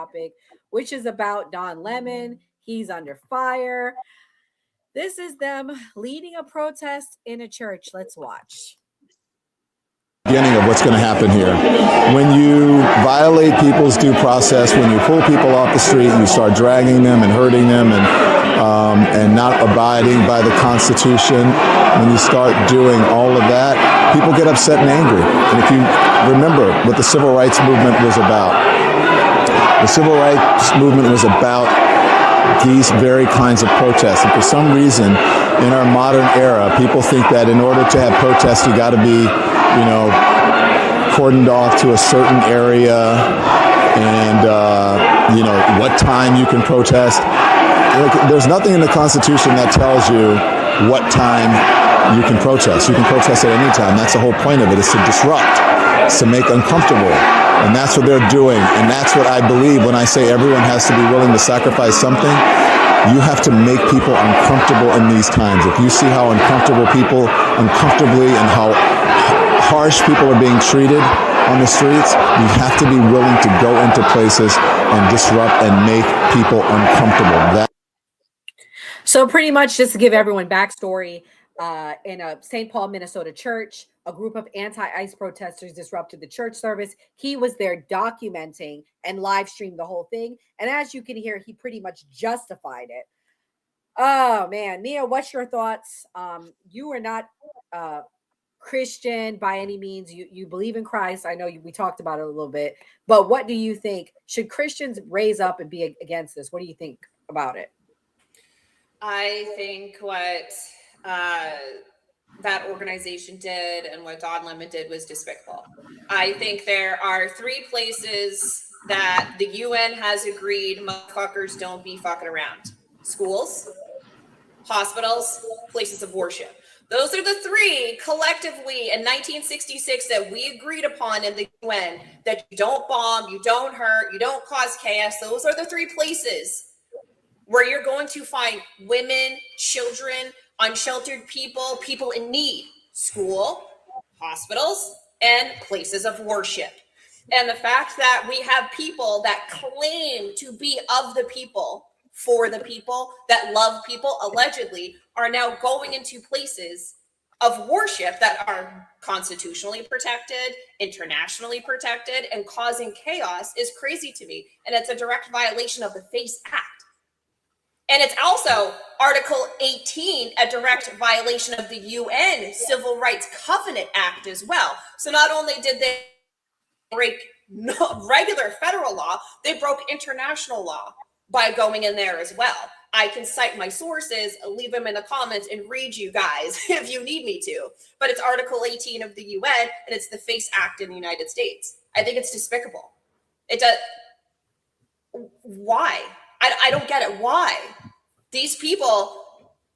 topic, which is about Don Lemon. He's under fire. This is them leading a protest in a church. Let's watch. Beginning of what's going to happen here. When you violate people's due process, when you pull people off the street, you start dragging them and hurting them and not abiding by the Constitution, when you start doing all of that, people get upset and angry. And if you remember what the Civil Rights Movement was about, the Civil Rights Movement was about these very kinds of protests. And for some reason, in our modern era, people think that in order to have protests, you got to be, cordoned off to a certain area and, what time you can protest. There's nothing in the Constitution that tells you what time you can protest. You can protest at any time. That's the whole point of it, is to disrupt, it's to make uncomfortable. And that's what they're doing. And that's what I believe when I say everyone has to be willing to sacrifice something. You have to make people uncomfortable in these times. If you see how uncomfortably and how harsh people are being treated on the streets, you have to be willing to go into places and disrupt and make people uncomfortable. So pretty much, just to give everyone backstory, in a St. Paul, Minnesota church, a group of anti-ICE protesters disrupted the church service. He was there documenting and live streamed the whole thing. And as you can hear, he pretty much justified it. Oh, man. Nia, what's your thoughts? You are not Christian by any means. You believe in Christ. I know we talked about it a little bit. But what do you think? Should Christians raise up and be against this? What do you think about it? I think what that organization did and what Don Lemon did was despicable. I think there are 3 places that the UN has agreed motherfuckers don't be fucking around: schools, hospitals, places of worship. Those are the 3 collectively in 1966 that we agreed upon in the UN, that you don't bomb, you don't hurt, you don't cause chaos. Those are the 3 places where you're going to find women, children, unsheltered people, people in need: school, hospitals, and places of worship. And the fact that we have people that claim to be of the people, for the people, that love people, allegedly, are now going into places of worship that are constitutionally protected, internationally protected, and causing chaos is crazy to me. And it's a direct violation of the FACE Act. And it's also Article 18, a direct violation of the UN Civil Rights Covenant Act as well. So not only did they break regular federal law, they broke international law by going in there as well. I can cite my sources, leave them in the comments, and read you guys if you need me to. But it's Article 18 of the UN, and it's the FACE Act in the United States. I think it's despicable. It does. Why? I don't get it. Why? These people,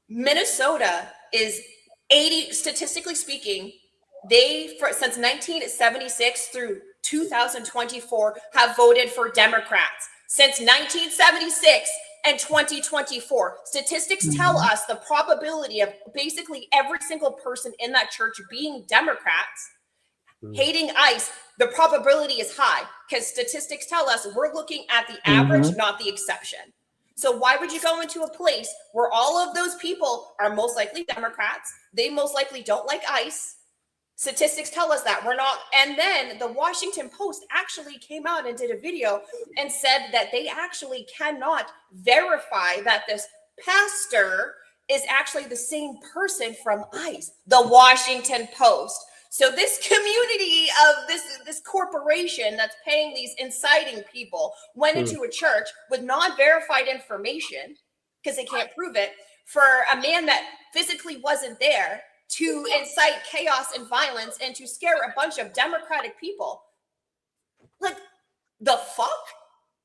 Minnesota is 80, statistically speaking, since 1976 through 2024 have voted for Democrats. Since 1976 and 2024, statistics tell us the probability of basically every single person in that church being Democrats, hating ICE, the probability is high, because statistics tell us we're looking at the average, not the exception. So why would you go into a place where all of those people are most likely Democrats? They most likely don't like ICE. Statistics tell us that we're not. And then the Washington Post actually came out and did a video and said that they actually cannot verify that this pastor is actually the same person from ICE. The Washington Post. So this community of this corporation that's paying these inciting people went into a church with non-verified information, because they can't prove it, for a man that physically wasn't there, to incite chaos and violence and to scare a bunch of Democratic people. Like, the fuck?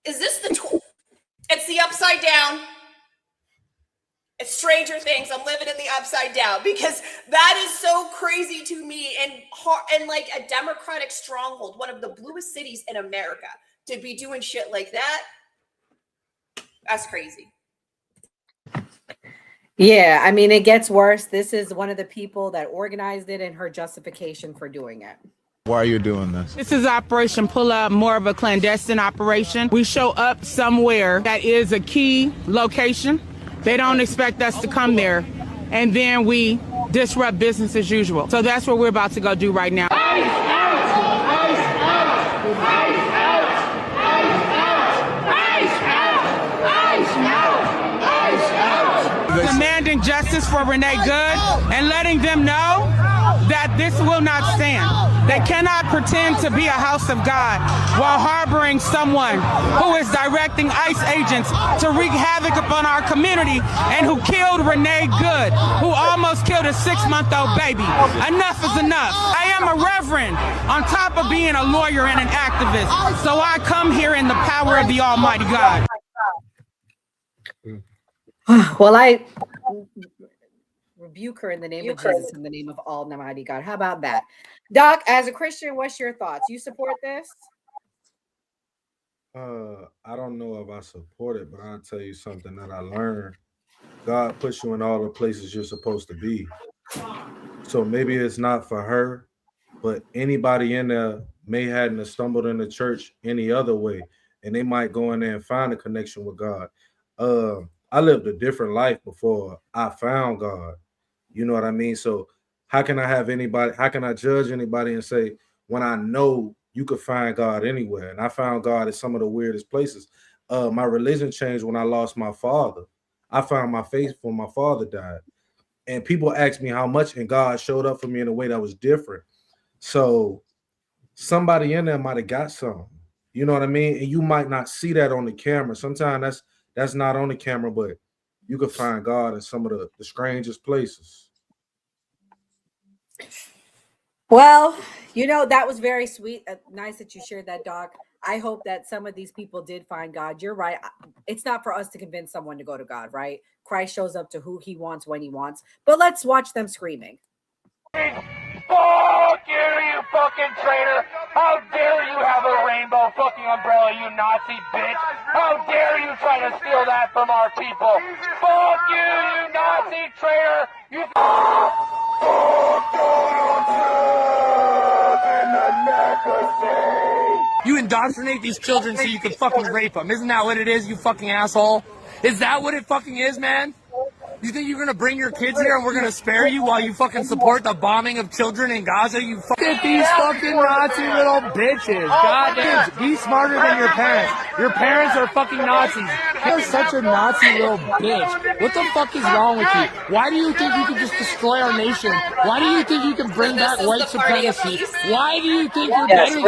Is this it's the upside down. It's Stranger Things. I'm living in the upside down, because that is so crazy to me, and like a Democratic stronghold, one of the bluest cities in America, to be doing shit like that. That's crazy. Yeah, I mean, it gets worse. This is one of the people that organized it and her justification for doing it. Why are you doing this? This is Operation Pull Up, more of a clandestine operation. We show up somewhere that is a key location. They don't expect us to come there. And then we disrupt business as usual. So that's what we're about to go do right now. Demanding justice for Renee Good and letting them know that this will not stand. They cannot pretend to be a house of God while harboring someone who is directing ICE agents to wreak havoc upon our community and who killed Renee Good, who almost killed a 6-month-old baby. Enough is enough. I am a reverend on top of being a lawyer and an activist. So I come here in the power of the Almighty God. Well, I rebuke her in the name of Jesus, in the name of Almighty God. How about that? Doc, as a Christian, what's your thoughts? You support this? I don't know if I support it, but I'll tell you something that I learned. God puts you in all the places you're supposed to be. So maybe it's not for her, but anybody in there may hadn't stumbled in the church any other way, and they might go in there and find a connection with God. I lived a different life before I found God. You know what I mean? So how can I judge anybody and say, when I know you could find God anywhere? And I found God at some of the weirdest places. My religion changed when I lost my father. I found my faith when my father died. And people asked me how much, and God showed up for me in a way that was different. So somebody in there might have got something. You know what I mean? And you might not see that on the camera. Sometimes that's not on the camera, but you can find God in some of the strangest places. Well, that was very sweet. Nice that you shared that, Doc. I hope that some of these people did find God. You're right. It's not for us to convince someone to go to God, right? Christ shows up to who he wants, when he wants. But let's watch them screaming. Fuck you fucking traitor! How dare you have a rainbow fucking umbrella, you Nazi bitch! How dare you try to steal that from our people! Fuck you Nazi traitor! You You indoctrinate these children so you can fucking rape them. Isn't that what it is, you fucking asshole? Is that what it fucking is, man? You think you're gonna bring your kids here and we're gonna spare you while you fucking support the bombing of children in Gaza? You fucking these fucking Nazi little bitches. Goddamn, be smarter than your parents. Your parents are fucking Nazis. You're such a Nazi little bitch. What the fuck is wrong with you? Why do you think you can just destroy our nation? Why do you think you can bring back white supremacy? Why do you think you're better than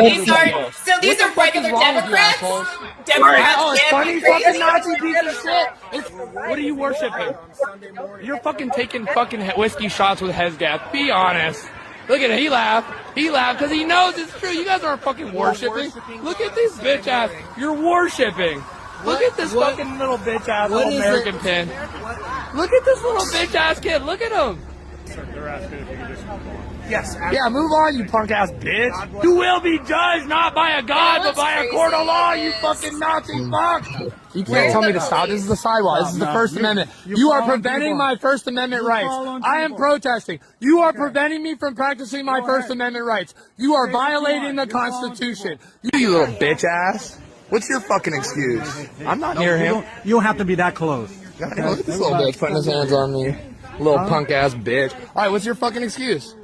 These are regular Democrats. Democrats. Oh, it's funny, fucking Nazi piece of shit. What are you worshiping? You're fucking taking fucking whiskey shots with Hezgath. Be honest. Look at it. He laughed. He laughed because he knows it's true. You guys aren't fucking worshiping. Look at this bitch ass. You're worshiping. Look at this fucking little bitch ass little American pin. Look at this little bitch ass kid. Look at him. Yes. Yeah, move on, you punk ass bitch. You will be judged not by a god, but by a court of law, you fucking Nazi fuck. You can't tell me to stop. This is the sidewalk. This is the First Amendment. You are preventing my First Amendment rights. I am protesting. You are preventing me from practicing my First Amendment rights. You are violating the Constitution. You little bitch ass. What's your fucking excuse? I'm not near him. You don't have to be that close. Look at this little bitch putting his hands on me. Little punk ass bitch. All right, what's your fucking excuse?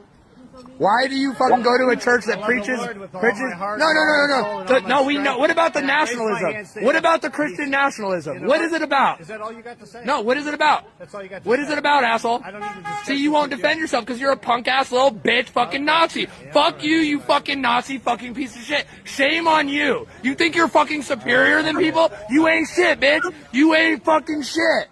Why do you fucking go to a church that preaches? No, we know. What about the nationalism? What about the Christian nationalism? What is it about? Is that all you got to say? No, what is it about? That's all you got to What say. is it about, asshole? I don't need to discuss See, you won't defend yourself because you're a punk ass little bitch fucking Nazi. Fuck you, you fucking Nazi fucking piece of shit. Shame on you. You think you're fucking superior than people? You ain't shit, bitch. You ain't fucking shit.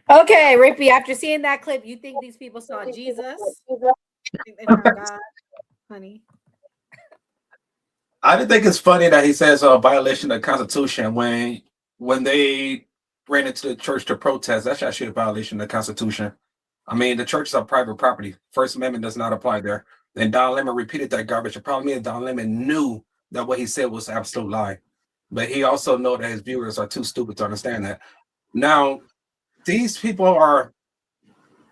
Okay, Rippy, after seeing that clip, you think these people saw Jesus? They found God, honey? I just think it's funny that he says a violation of the Constitution when they ran into the church to protest. That's actually a violation of the Constitution. I mean, the church is a private property. First Amendment does not apply there. And Don Lemon repeated that garbage. The problem is Don Lemon knew that what he said was an absolute lie. But he also know that his viewers are too stupid to understand that. Now, these people are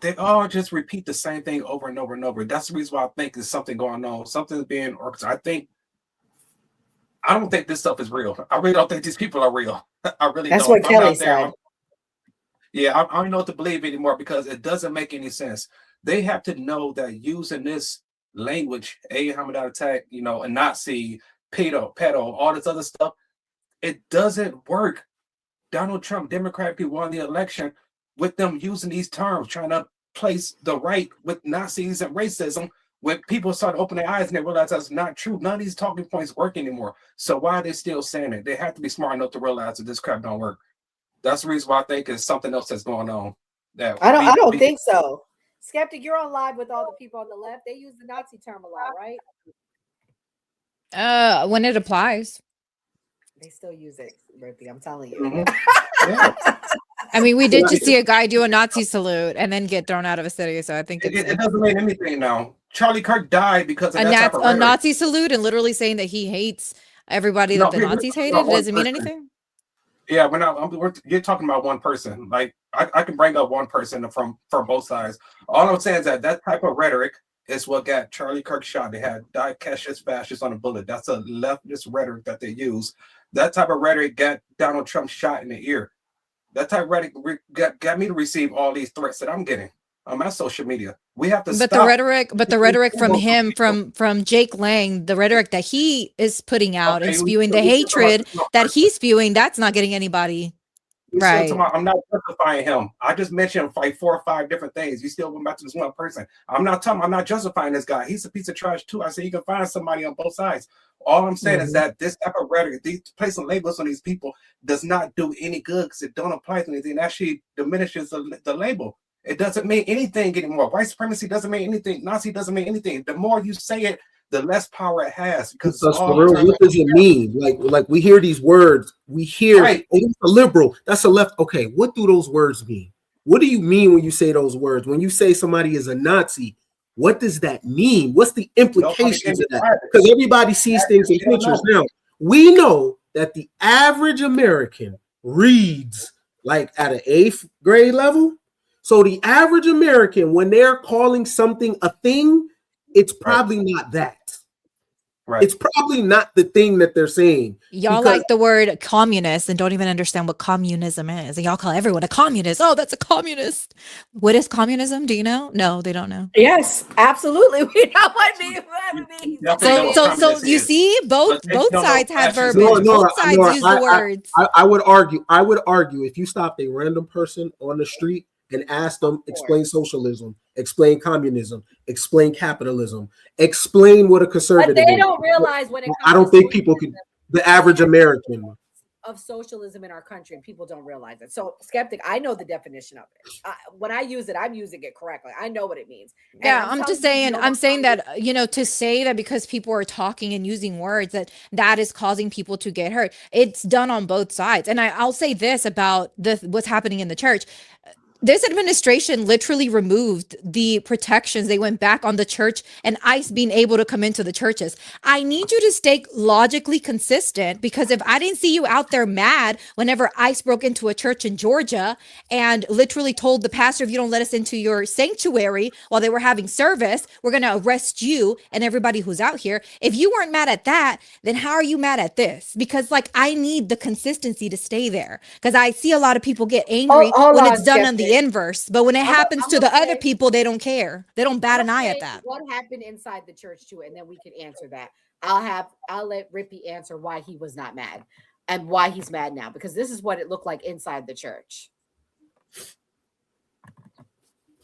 they all just repeat the same thing over and over and over. That's the reason why I think there's something going on. Something's being orchestrated. I don't think this stuff is real. I really don't think these people are real. I really That's don't. what If I'm Kelly not there, said. I don't know what to believe anymore because it doesn't make any sense. They have to know that using this language, Hamid attack, a Nazi, pedo, all this other stuff, it doesn't work. Donald Trump, Democratic people won the election with them using these terms, trying to place the right with Nazis and racism. When people start opening their eyes and they realize that's not true, none of these talking points work anymore. So why are they still saying it? They have to be smart enough to realize that this crap don't work. That's the reason why I think it's something else that's going on. I don't think so. Skeptic, you're on live with all the people on the left. They use the Nazi term a lot, right? When it applies. They still use it, Rippy. I'm telling you. Mm-hmm. Yeah. I mean, we did just see a guy do a Nazi salute and then get thrown out of a city. So I think it doesn't mean anything now. Charlie Kirk died because of and that that's type of a rhetoric. Nazi salute and literally saying that he hates everybody that the Nazis hated. It doesn't mean anything. Yeah, you're talking about one person. Like I can bring up one person from both sides. All I'm saying is that type of rhetoric is what got Charlie Kirk shot. They had diecast fascists on a bullet. That's a leftist rhetoric that they use. That type of rhetoric got Donald Trump shot in the ear. That type of rhetoric got me to receive all these threats that I'm getting on my social media. We have to But stop. the rhetoric from him, from Jake Lang, the rhetoric that he is putting out and spewing, the hatred that he's spewing, that's not getting anybody right. I'm not justifying him. I just mentioned like 4 or 5 different things. You still going back to this one person. I'm not justifying this guy. He's a piece of trash too. I say you can find somebody on both sides. All I'm saying is that this type of rhetoric, these placing labels on these people, does not do any good because it don't apply to anything. It actually diminishes the label. It doesn't mean anything anymore. White supremacy doesn't mean anything. Nazi doesn't mean anything. The more you say it, the less power it has. Because what does it mean? Like we hear these words. We hear right. Oh, that's a liberal. That's a left. Okay, what do those words mean? What do you mean when you say those words? When you say somebody is a Nazi, what does that mean? What's the implications of that? Because everybody sees things in pictures. Now, we know that the average American reads like at an 8th grade level. So the average American, when they're calling something a thing, it's probably not that. Right. It's probably not the thing that they're saying. Y'all like the word communist and don't even understand what communism is. And y'all call everyone a communist. Oh, that's a communist. What is communism? Do you know? No, they don't know. Yes, absolutely. We know what it means. So you see, both sides have verbiage. Both sides use the words. I would argue if you stopped a random person on the street and ask them, explain socialism, explain communism, explain capitalism, explain what a conservative is. But they don't realize when it comes I don't think people could, the average American. Of socialism in our country, and people don't realize it. So, Skeptic, I know the definition of it. When I use it, I'm using it correctly. I know what it means. And yeah, I'm just saying, I'm saying that, to say that because people are talking and using words that is causing people to get hurt. It's done on both sides. And I'll say this about what's happening in the church. This administration literally removed the protections. They went back on the church and ICE being able to come into the churches. I need you to stay logically consistent, because if I didn't see you out there mad whenever ICE broke into a church in Georgia and literally told the pastor, if you don't let us into your sanctuary while they were having service, we're going to arrest you and everybody who's out here. If you weren't mad at that, then how are you mad at this? Because I need the consistency to stay there, because I see a lot of people get angry when it's done on the inverse, but when it happens to the other people, they don't care. They don't bat an eye at that. What happened inside the church too, and then we can answer that. I'll let Rippy answer why he was not mad and why he's mad now, because this is what it looked like inside the church.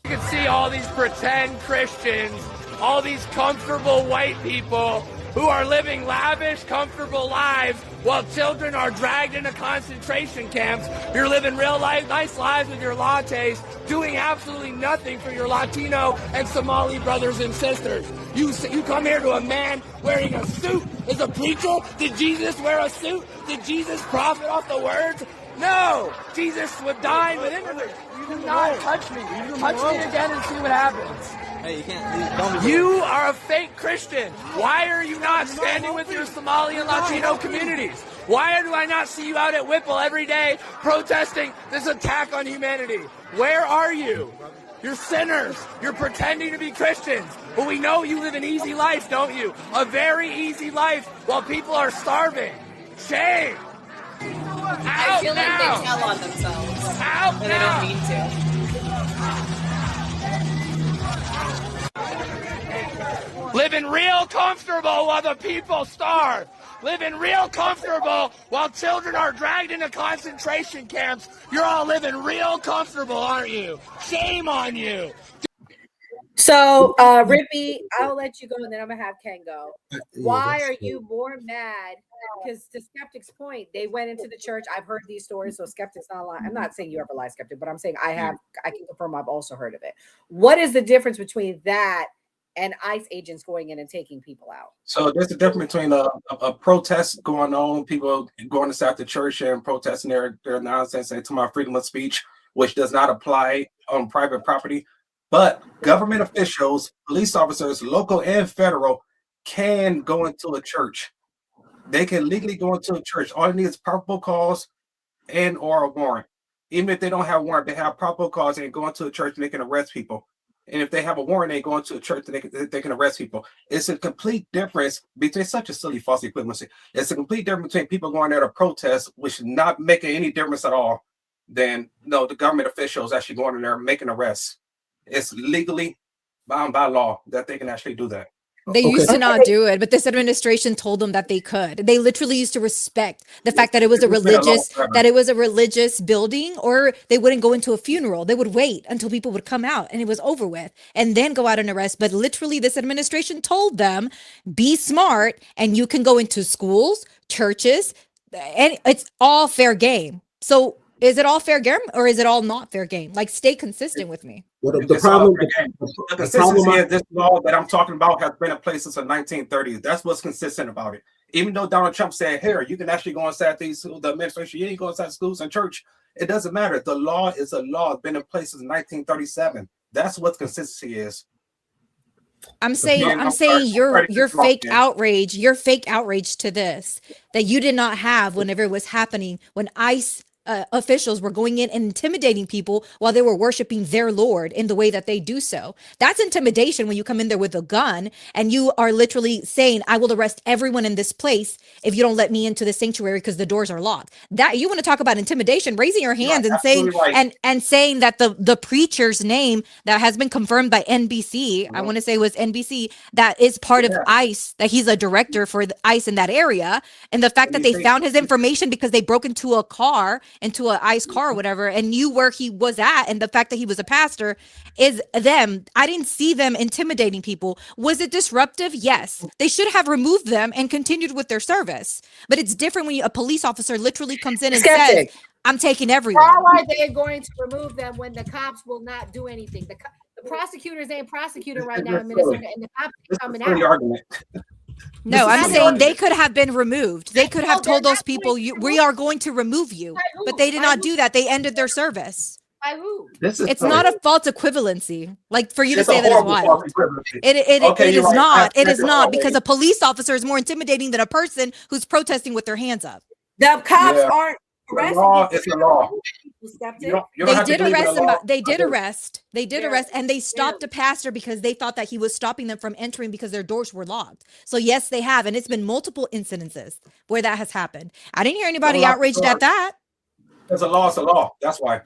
You can see all these pretend Christians, all these comfortable white people who are living lavish, comfortable lives while children are dragged into concentration camps. You're living real life, nice lives with your lattes, doing absolutely nothing for your Latino and Somali brothers and sisters. You come here to a man wearing a suit as a preacher. Did Jesus wear a suit? Did Jesus profit off the words? No! Jesus would dine with immigrants. You do not touch me. Touch me again and see what happens. Hey, you can't leave. You are a fake Christian. Why are you not standing with your Somali and Latino communities? Why do I not see you out at Whipple every day protesting this attack on humanity? Where are you? You're sinners. You're pretending to be Christians. But we know you live an easy life, don't you? A very easy life while people are starving. Shame. I feel like they tell on themselves. Out and they don't mean to. Living real comfortable while the people starve. Living real comfortable while children are dragged into concentration camps. You're all living real comfortable, aren't you? Shame on you. So, Rippy, I'll let you go, and then I'm gonna have Ken go. Why are you more mad? Because to Skeptic's point, they went into the church. I've heard these stories, so Skeptic's not lying. I'm not saying you ever lie, Skeptic, but I'm saying I can confirm I've also heard of it. What is the difference between that and ICE agents going in and taking people out? So there's a difference between a protest going on, people going inside the church and protesting their nonsense and to my freedom of speech, which does not apply on private property. But government officials, police officers, local and federal, can go into a church. They can legally go into a church. All they need is probable cause and or a warrant. Even if they don't have a warrant, they have probable cause and go into a church and they can arrest people. And if they have a warrant, they go into a church and they can arrest people. It's a complete difference between such a silly false equivalency. It's a complete difference between people going there to protest, which is not making any difference at all, than the government officials actually going in there and making arrests. It's legally bound by law that they can actually do that. They used to not do it, but this administration told them that they could. They literally used to respect the fact that it was a religious building, or they wouldn't go into a funeral. They would wait until people would come out and it was over with and then go out and arrest. But literally this administration told them, be smart and you can go into schools, churches, and it's all fair game. So is it all fair game or is it all not fair game? Like, stay consistent with me. Well, the problem is this law that I'm talking about has been in place since the 1930s. That's what's consistent about it. Even though Donald Trump said, here, you can actually go inside the administration, you ain't go inside schools and church. It doesn't matter. The law is a law. It's been in place since 1937. That's what consistency is. I'm saying your fake outrage to this that you did not have whenever it was happening, when ICE officials were going in and intimidating people while they were worshiping their Lord in the way that they do so. That's intimidation when you come in there with a gun and you are literally saying, I will arrest everyone in this place if you don't let me into the sanctuary because the doors are locked. That, you want to talk about intimidation, raising your hands and saying and saying that the preacher's name that has been confirmed by NBC, I want to say it was NBC, that is part of ICE, that he's a director for the ICE in that area, and the fact that they found his information because they broke into a car, into an ICE car or whatever, and knew where he was at, and the fact that he was a pastor is them. I didn't see them intimidating people. Was it disruptive? Yes. They should have removed them and continued with their service. But it's different when a police officer literally comes in and says, I'm taking everyone. How are they going to remove them when the cops will not do anything? The prosecutors ain't prosecuting right now in Minnesota, and the cops are coming out. No, I'm saying they could have been removed. They could have told those people, we are going to remove you. But they did not do that. They ended their service. By who? It's not a false equivalency. Like, for you to say that is wild. It is not. It is not, because a police officer is more intimidating than a person who's protesting with their hands up. The cops aren't arresting. It's a law. They did arrest, and they stopped a pastor because they thought that he was stopping them from entering because their doors were locked. So yes, they have, and it's been multiple incidences where that has happened. I didn't hear anybody outraged at that. It's a law. It's a law. That's why.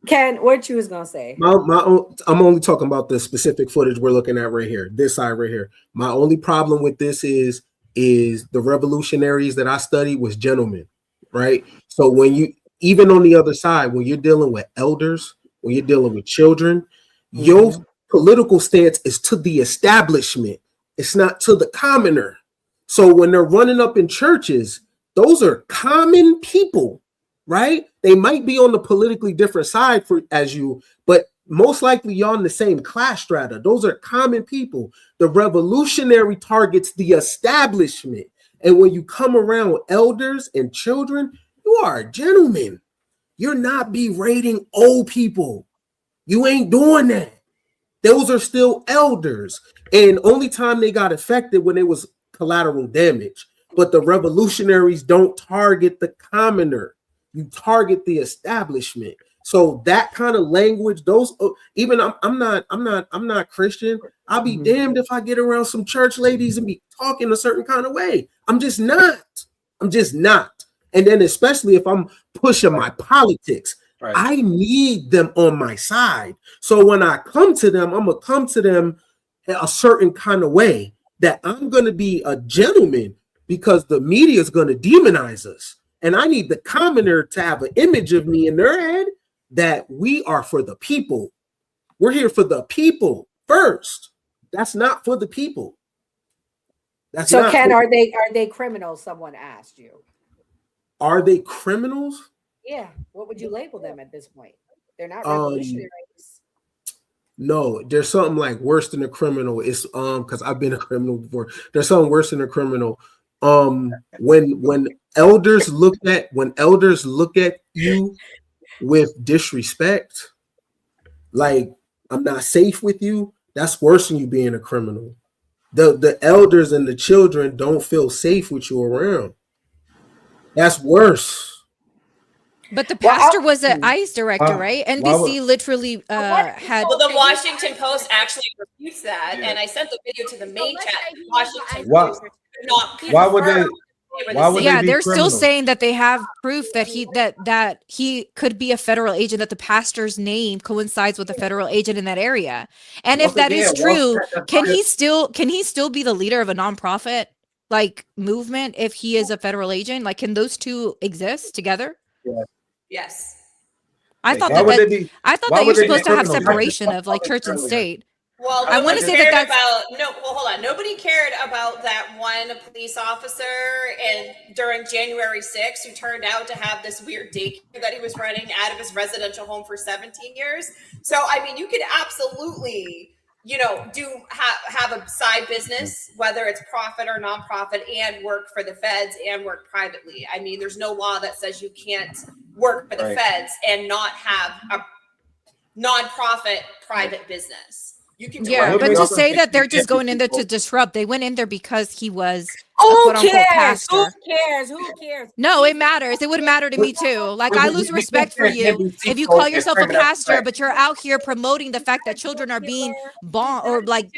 Ken, what you was gonna say? I'm only talking about the specific footage we're looking at right here. This side right here. My only problem with this is the revolutionaries that I studied was gentlemen, right? So when you, even on the other side, when you're dealing with elders, when you're dealing with children, your political stance is to the establishment. It's not to the commoner. So when they're running up in churches, those are common people, right? They might be on the politically different side but most likely you're on the same class strata. Those are common people. The revolutionary targets the establishment. And when you come around elders and children, you are a gentleman. You're not berating old people. You ain't doing that. Those are still elders. And only time they got affected when it was collateral damage. But the revolutionaries don't target the commoner. You target the establishment. So that kind of language, those even I'm not Christian. I'll be damned if I get around some church ladies and be talking a certain kind of way. I'm just not. And then especially if I'm pushing my politics, I need them on my side. So when I come to them, I'm gonna come to them a certain kind of way that I'm gonna be a gentleman because the media is gonna demonize us. And I need the commoner to have an image of me in their head that we are for the people. We're here for the people first. That's not for the people. That's so not Ken, for, are they criminals? Someone asked you. Are they criminals? Yeah. What would you label them at this point? They're not revolutionaries. No, there's something like worse than a criminal. It's because I've been a criminal before. There's something worse than a criminal. When elders look at you with disrespect, like I'm not safe with you, that's worse than you being a criminal. The elders and the children don't feel safe with you around. That's worse. But the pastor was an ICE director, right? Why would- NBC literally had. Well, the Washington Post actually refutes that, and I sent the video to the main chat. Washington Why- Post could not why would confirm they- why would Yeah, be they're still criminals? saying that they have proof that he could be a federal agent, that the pastor's name coincides with a federal agent in that area. And if that is true, can he still be the leader of a nonprofit like movement if he is a federal agent? Like, can those two exist together? Yes. I thought Why would they be- I thought why that would you're they be supposed to have criminals? separation of like church and state. Well, I want to say cared that about hold on. Nobody cared about that one police officer and during January 6th who turned out to have this weird daycare that he was running out of his residential home for 17 years. So I mean, you could absolutely, have a side business, whether it's profit or nonprofit, and work for the feds and work privately. I mean, there's no law that says you can't work for the feds and not have a nonprofit private business. You can but to say that they're just going in there to disrupt, they went in there because he was a Who quote unquote cares? pastor. Who cares? No, it matters. It would matter to me too. Like, I lose respect for you if you call yourself a pastor, but you're out here promoting the fact that children are being bombed or like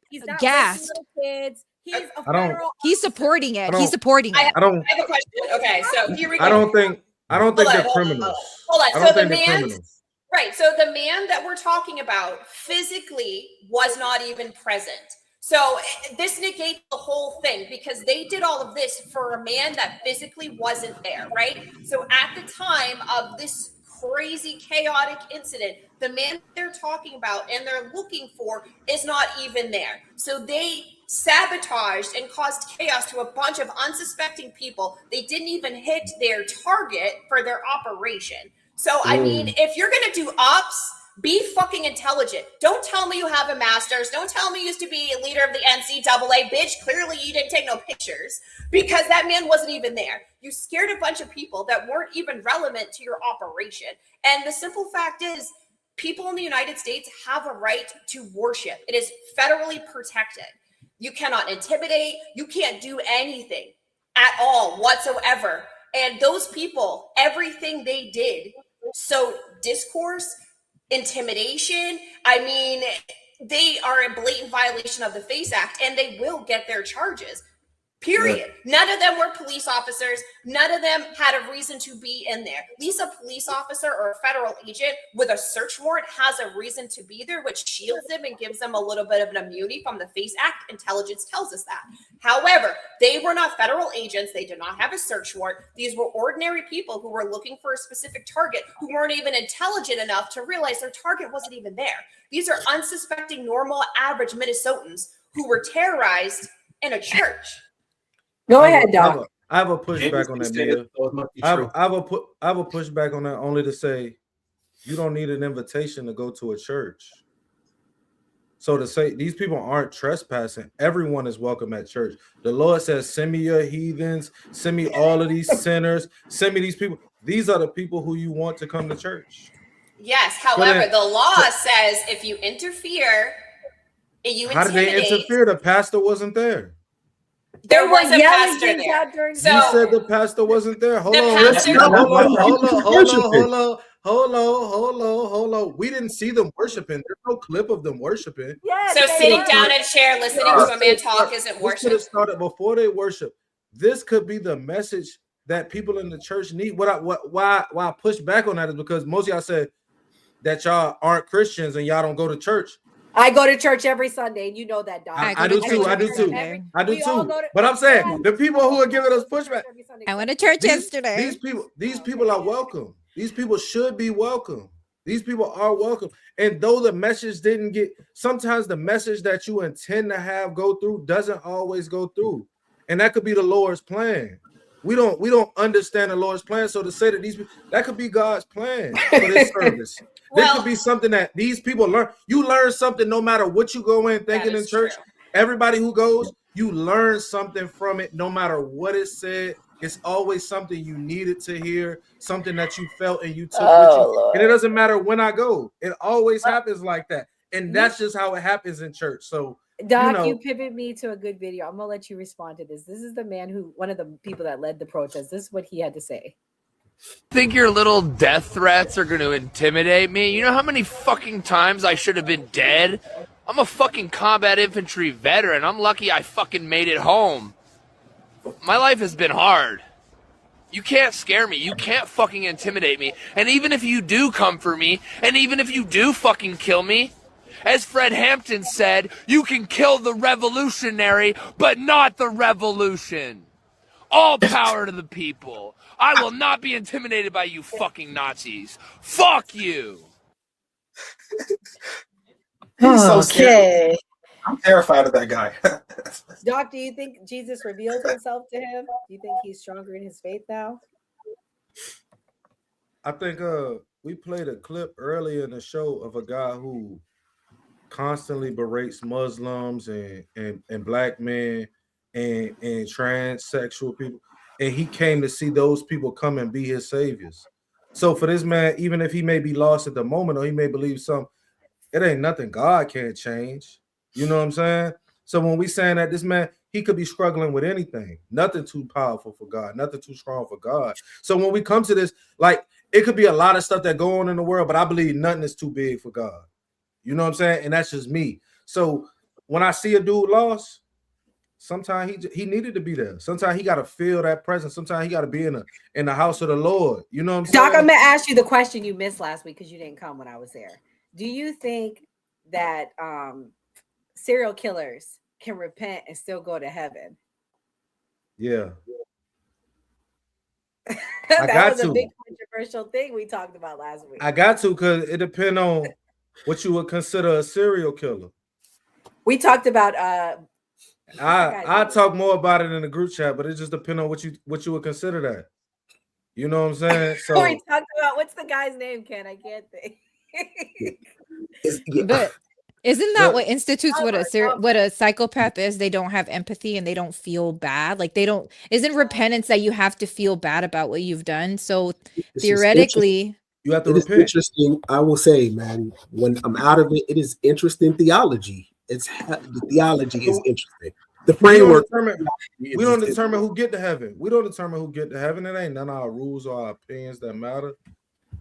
He's not gassed. kids. He's a I don't- federal. He's supporting it. I He's supporting it. I don't. I have a question. Okay, so here we go. I don't think Hold they're on. criminals. Hold on. I So don't the think they're man, criminals. right? So the man that we're talking about physically was not even present. So this negates the whole thing because they did all of this for a man that physically wasn't there, right? So at the time of this crazy chaotic incident, the man they're talking about and they're looking for is not even there. So they sabotaged and caused chaos to a bunch of unsuspecting people. They didn't even hit their target for their operation. So I mean, if you're gonna do ops, be fucking intelligent. Don't tell me you have a master's. Don't tell me you used to be a leader of the NCAA. Bitch, clearly you didn't take no pictures because that man wasn't even there. You scared a bunch of people that weren't even relevant to your operation. And the simple fact is, people in the United States have a right to worship. It is federally protected. You cannot intimidate. You can't do anything at all whatsoever. And those people, everything they did, so discourse, intimidation, I mean, they are in blatant violation of the FACE Act and they will get their charges. Period. None of them were police officers. None of them had a reason to be in there. At least a police officer or a federal agent with a search warrant has a reason to be there, which shields them and gives them a little bit of an immunity from the FACE Act. Intelligence tells us that. However, they were not federal agents. They did not have a search warrant. These were ordinary people who were looking for a specific target who weren't even intelligent enough to realize their target wasn't even there. These are unsuspecting, normal, average Minnesotans who were terrorized in a church. Go ahead, Doc. I have a pushback on that, Mia. I have a pushback on that only to say you don't need an invitation to go to a church. So to say these people aren't trespassing, everyone is welcome at church. The Lord says, send me your heathens, send me all of these sinners, send me these people. These are the people who you want to come to church. Yes, however, the law says if you interfere and you How did they intimidate, interfere? The pastor wasn't there. There They was were a yelling pastor things there. out during So You said the pastor wasn't there. Hold the on. pastor- Hold on. We didn't see them worshiping. There's no clip of them worshiping. Yes, so they sitting were. down in a chair listening to a man talk isn't This could have worship. started before they worship. This could be the message that people in the church need. Why I push back on that is because most of y'all said that y'all aren't Christians and y'all don't go to church. I go to church every Sunday, and you know that, Doc. I do too. I do too. We all go to- But I'm saying the people who are giving us pushback. every Sunday. I went to church yesterday. These people are welcome. These people should be welcome. These people are welcome. And though the message didn't get, sometimes the message that you intend to have go through doesn't always go through. And that could be the Lord's plan. We don't understand the Lord's plan. So to say that these people, that could be God's plan for this service. This could be something that these people learn. You learn something no matter what you go in thinking in church. True. Everybody who goes, you learn something from it no matter what it said. It's always something you needed to hear, something that you felt and you took with you. Lord. And it doesn't matter when I go. It always happens like that. And that's just how it happens in church. So Doc, you pivot me to a good video. I'm gonna let you respond to this. This is the man one of the people that led the protest. This is what he had to say. Think your little death threats are going to intimidate me? You know how many fucking times I should have been dead? I'm a fucking combat infantry veteran. I'm lucky I fucking made it home. My life has been hard. You can't scare me. You can't fucking intimidate me. And even if you do come for me, and even if you do fucking kill me, as Fred Hampton said, you can kill the revolutionary, but not the revolution. All power to the people. I will not be intimidated by you fucking Nazis. Fuck you. He's so scary. I'm terrified of that guy. Doc, do you think Jesus revealed himself to him? Do you think he's stronger in his faith now? I think we played a clip earlier in the show of a guy who constantly berates Muslims and black men and transsexual people, and he came to see those people come and be his saviors. So for this man, even if he may be lost at the moment or he may believe something, it ain't nothing God can't change. You know what I'm saying? So when we saying that this man, he could be struggling with anything, nothing too powerful for God, nothing too strong for God. So when we come to this, like, it could be a lot of stuff that go on in the world, but I believe nothing is too big for God. You know what I'm saying? And that's just me. So when I see a dude lost, sometimes he needed to be there. Sometimes he got to feel that presence. Sometimes he got to be in the house of the Lord. You know what I'm saying? Doc, I'm gonna ask you the question you missed last week because you didn't come when I was there. Do you think that serial killers can repent and still go to heaven? Yeah. That was a big controversial thing we talked about last week. I got to, because it depends on what you would consider a serial killer. We talked about I talk more about it in the group chat, but it just depends on what you would consider that. You know what I'm saying? So we talked about, what's the guy's name, Ken? I can't think. But isn't that what institutes what a psychopath is? They don't have empathy and they don't feel bad. Like isn't repentance that you have to feel bad about what you've done? So theoretically, you have to repent. It's interesting. I will say, man, when I'm out of it, it is interesting theology. The theology is interesting. The framework. We don't determine who get to heaven. We don't determine who get to heaven. It ain't none of our rules or our opinions that matter.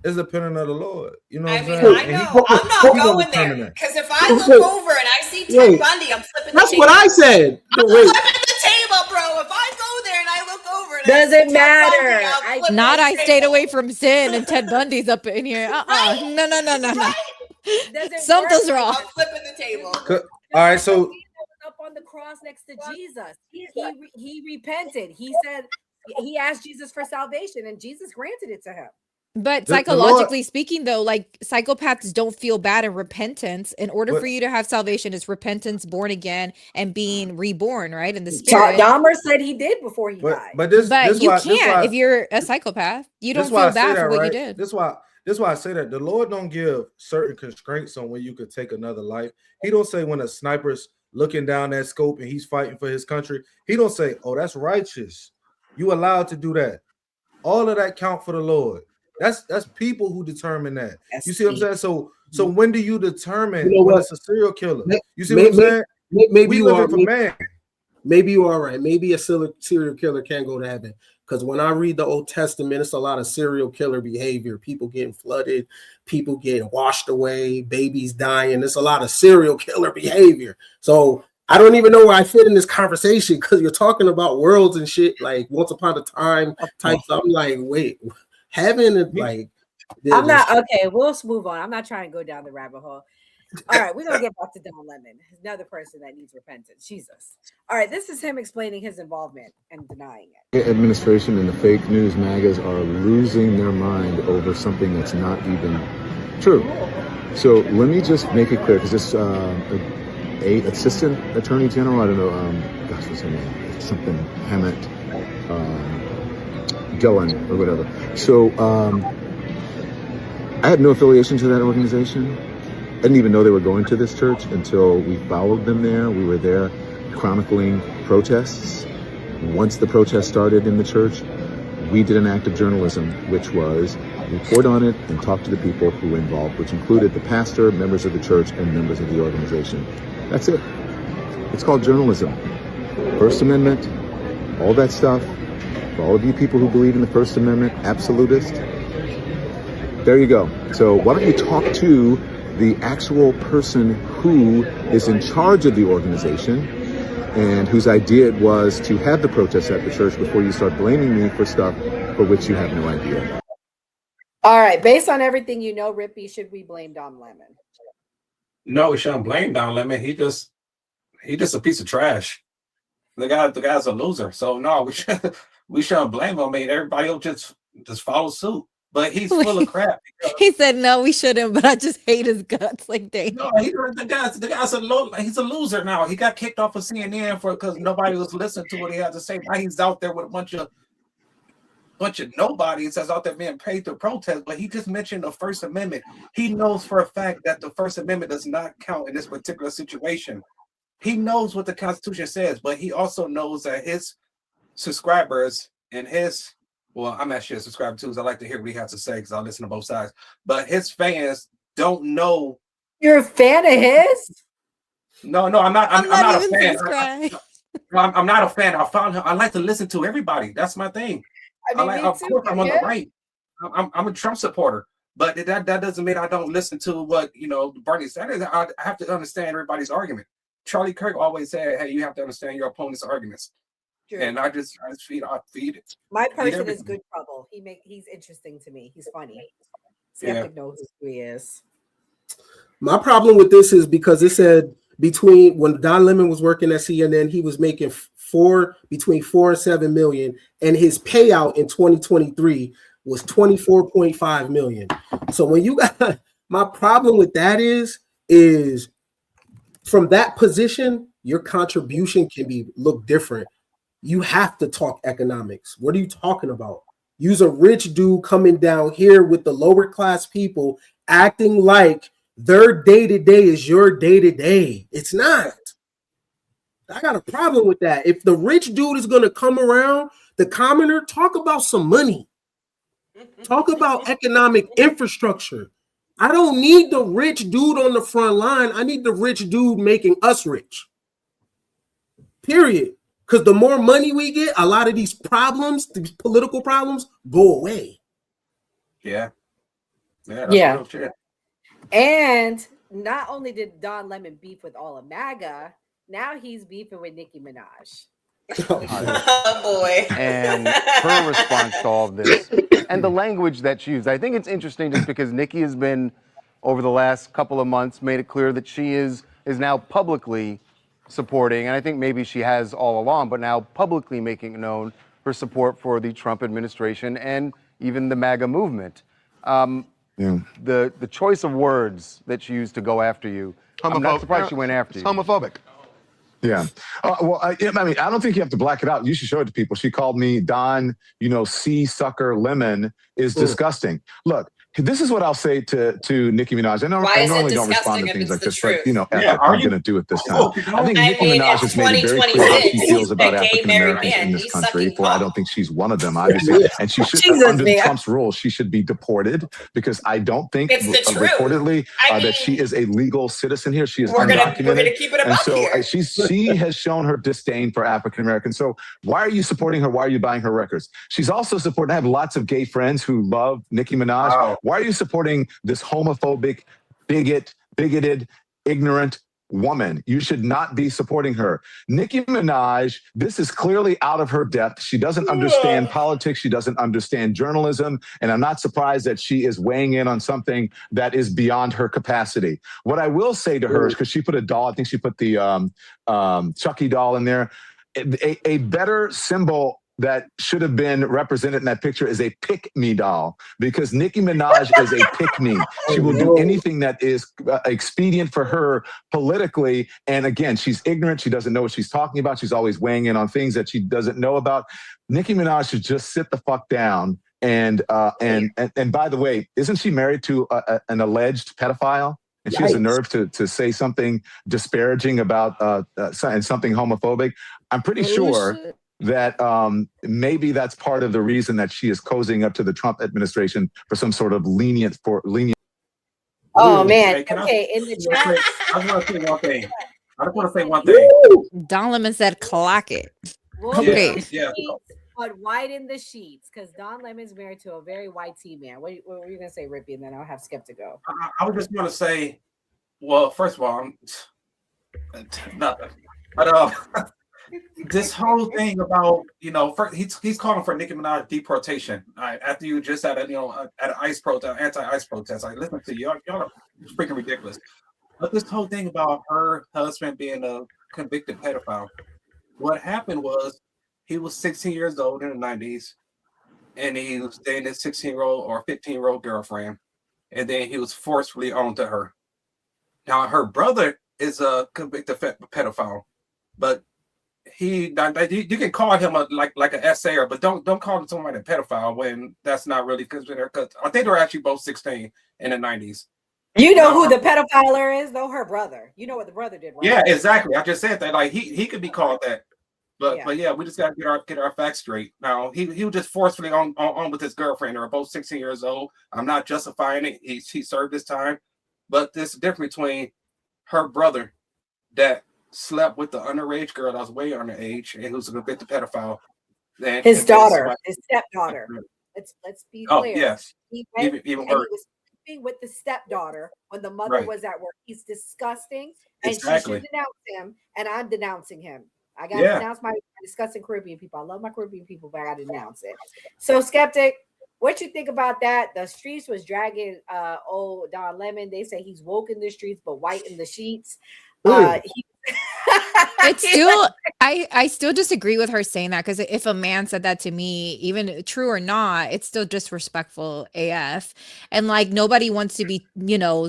It's dependent on the Lord. You know what I'm saying? I know. I'm not going there. Because if I look over and I see Ted Bundy, I'm flipping the table. That's what I said. I'm flipping the table, bro. If I go there and I look over and doesn't matter. Not I stayed away from sin and Ted Bundy's up in here. No. Something's wrong. I'm flipping the table. All right, so up on the cross next to Jesus, he repented. He said he asked Jesus for salvation, and Jesus granted it to him. But psychologically speaking, though, like psychopaths don't feel bad in repentance. In order for you to have salvation, is repentance, born again, and being reborn, right? In the spirit. Dahmer said he did before he died. But you can't if you're a psychopath. You don't feel bad for what you did. This is why I say that the Lord don't give certain constraints on when you could take another life. He don't say when a sniper's looking down that scope and he's fighting for his country. He don't say, "Oh, that's righteous. You allowed to do that." All of that count for the Lord. That's people who determine that. You see what I'm saying? So when do you determine when it's a serial killer? You see what I'm saying? Maybe we living for man. Maybe you are right. Maybe a serial killer can go to heaven. Because when I read the Old Testament, it's a lot of serial killer behavior. People getting flooded, people getting washed away, babies dying. There's a lot of serial killer behavior. So I don't even know where I fit in this conversation because you're talking about worlds and shit like Once Upon a Time type. So I'm like, wait, heaven and like. I'm not okay. We'll move on. I'm not trying to go down the rabbit hole. All right, we're gonna get back to Don Lemon, another person that needs repentance. Jesus. All right, this is him explaining his involvement and denying it. Administration and the fake news MAGAs are losing their mind over something that's not even true. So let me just make it clear, because this assistant attorney general, I don't know, gosh, what's her name? It's something Hammett, Dillon or whatever. So I had no affiliation to that organization. I didn't even know they were going to this church until we followed them there. We were there chronicling protests. Once the protest started in the church, we did an act of journalism, which was report on it and talk to the people who were involved, which included the pastor, members of the church, and members of the organization. That's it. It's called journalism. First Amendment, all that stuff. For all of you people who believe in the First Amendment, absolutist, there you go. So why don't you talk to the actual person who is in charge of the organization and whose idea it was to have the protests at the church before you start blaming me for stuff for which you have no idea. All right, based on everything you know, Rippy, should we blame Don Lemon? No, we shouldn't blame Don Lemon. He just a piece of trash. The guy's a loser. So no, we shouldn't blame him. I mean, everybody will just follow suit. But he's full of crap. He said, no, we shouldn't, but I just hate his guts. Like, dang. No, the guy's he's a loser now. He got kicked off of CNN because nobody was listening to what he had to say. Now he's out there with a bunch of nobodies that's out there being paid to protest. But he just mentioned the First Amendment. He knows for a fact that the First Amendment does not count in this particular situation. He knows what the Constitution says, but he also knows that his subscribers and his I'm actually a subscriber too, because I like to hear what he has to say because I listen to both sides. But his fans don't know. You're a fan of his? No, I'm not. I'm not a fan. I'm not a fan. I like to listen to everybody. That's my thing. Of course, I'm on the right. I'm a Trump supporter, but that doesn't mean I don't listen to what Bernie Sanders. I have to understand everybody's argument. Charlie Kirk always said, "Hey, you have to understand your opponent's arguments." True. And I feed it. My person is good trouble. He's interesting to me. He's funny. Skeptic knows who he is. My problem with this is because it said when Don Lemon was working at CNN, he was making between 4 and 7 million, and his payout in 2023 was 24.5 million. So when you got my problem with that is from that position, your contribution can look different. You have to talk economics. What are you talking about? Use a rich dude coming down here with the lower class people acting like their day-to-day is your day-to-day. It's not. I got a problem with that. If the rich dude is going to come around, the commoner, talk about some money. Talk about economic infrastructure. I don't need the rich dude on the front line. I need the rich dude making us rich. Period. Because the more money we get, a lot of these problems, these political problems, go away. Yeah. That's real shit. And not only did Don Lemon beef with all of MAGA, now he's beefing with Nicki Minaj. Oh boy. And her response to all of this and the language that she used. I think it's interesting just because Nicki has been, over the last couple of months, made it clear that she is now publicly supporting, and I think maybe she has all along, but now publicly making known her support for the Trump administration and even the MAGA movement. The choice of words that she used to go after you, I'm not surprised she went after you. Homophobic. Yeah. I don't think you have to black it out. You should show it to people. She called me Don, sea sucker lemon is disgusting. Look, this is what I'll say to Nicki Minaj. I normally don't respond to things like this, but I'm going to do it this time. I think Nicki Minaj has made it very clear how she feels about African Americans in this country. For I don't think she's one of them, obviously, and she should, under Trump's rules, she should be deported because I don't think reportedly that she is a legal citizen here. She is undocumented. We're gonna keep it and so here. she has shown her disdain for African Americans. So why are you supporting her? Why are you buying her records? She's also supporting. I have lots of gay friends who love Nicki Minaj. Wow. Why are you supporting this homophobic, bigoted, ignorant woman? You should not be supporting her. Nicki Minaj, this is clearly out of her depth. She doesn't understand politics. She doesn't understand journalism. And I'm not surprised that she is weighing in on something that is beyond her capacity. What I will say to her is, because she put a doll, I think she put the Chucky doll in there, a better symbol that should have been represented in that picture is a pick-me doll, because Nicki Minaj is a pick-me. She will do anything that is expedient for her politically. And again, she's ignorant. She doesn't know what she's talking about. She's always weighing in on things that she doesn't know about. Nicki Minaj should just sit the fuck down. And by the way, isn't she married to an alleged pedophile? And she has the nerve to say something disparaging about and something homophobic. I'm pretty sure that maybe that's part of the reason that she is cozying up to the Trump administration for some sort of lenient. Oh man! Okay, in the chat, I just want to say one thing. Don Lemon said, "Clock it." Okay. But widen the sheets, because Don Lemon's married to a very white man. What were you gonna say, Rippy? And then I'll have Skip to go. I was just gonna say, well, first of all, nothing. But this whole thing about, first, he's calling for Nicki Minaj deportation. After you just had at an ICE protest, anti-ICE protest. I listen to y'all are freaking ridiculous. But this whole thing about her husband being a convicted pedophile, what happened was he was 16 years old in the 90s, and he was dating his 16-year-old or 15-year-old girlfriend, and then he was forcefully owned to her. Now her brother is a convicted pedophile, but you can call him like an essayer, but don't call him somebody a pedophile when that's not really considered. Because I think they were actually both 16 in the 90s. You know who the pedophile is, though? Her brother. You know what the brother did, right? Yeah, exactly. I just said that. Like he could be called that. But yeah, we just gotta get our facts straight. Now he was just forcefully on with his girlfriend. They were both 16 years old. I'm not justifying it. He served his time, but there's a difference between her brother that slept with the underage girl that was way underage and who's a convicted pedophile. His daughter, his stepdaughter. Let's be clear. Oh yes, even he was sleeping with the stepdaughter when the mother was at work. He's disgusting, and she should denounce him. And I'm denouncing him. I got to denounce my disgusting Caribbean people. I love my Caribbean people, but I got to denounce it. So, Skeptic, what you think about that? The streets was dragging old Don Lemon. They say he's woke in the streets, but white in the sheets. It's still, I still disagree with her saying that, because if a man said that to me, even true or not, it's still disrespectful AF. And like nobody wants to be,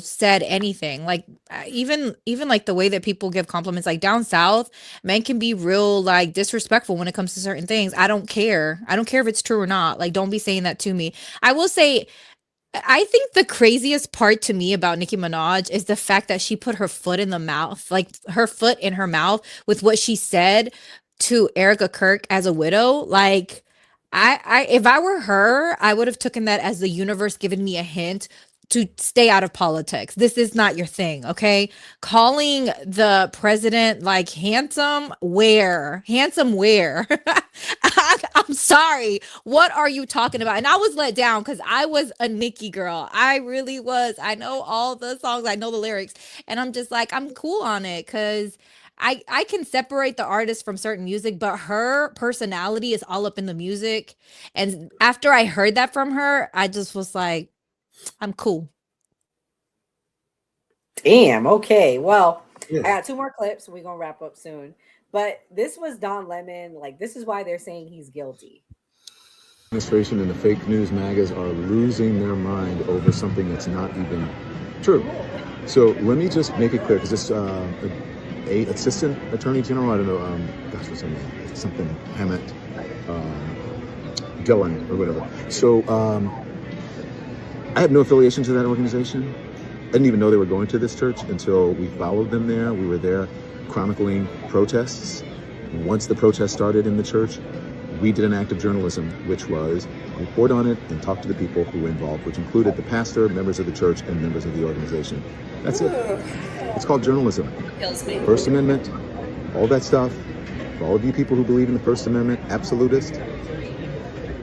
said anything. Like even like the way that people give compliments, like down south, men can be real like disrespectful when it comes to certain things. I don't care. I don't care if it's true or not. Like don't be saying that to me. I will say, I think the craziest part to me about Nicki Minaj is the fact that she put her foot in the mouth, like her foot in her mouth with what she said to Erica Kirk as a widow. Like I if I were her, I would have taken that as the universe giving me a hint to stay out of politics. This is not your thing, okay? Calling the president like handsome where? I'm sorry. What are you talking about? And I was let down because I was a Nicki girl. I really was. I know all the songs. I know the lyrics. And I'm just like, I'm cool on it because I can separate the artist from certain music, but her personality is all up in the music. And after I heard that from her, I just was like, I'm cool. Damn. Okay. Well, I got 2 more clips. We're going to wrap up soon. But this was Don Lemon. Like, this is why they're saying he's guilty. Administration and the fake news magas are losing their mind over something that's not even true. So let me just make it clear, because this assistant attorney general, I don't know, gosh, what's her name? Something Hammett, Dillon or whatever. So I had no affiliation to that organization. I didn't even know they were going to this church until we followed them there. We were there chronicling protests. Once the protest started in the church, we did an act of journalism, which was report on it and talk to the people who were involved, which included the pastor, members of the church, and members of the organization. That's it. It's called journalism. Kills me. First Amendment, all that stuff. For all of you people who believe in the First Amendment, absolutist,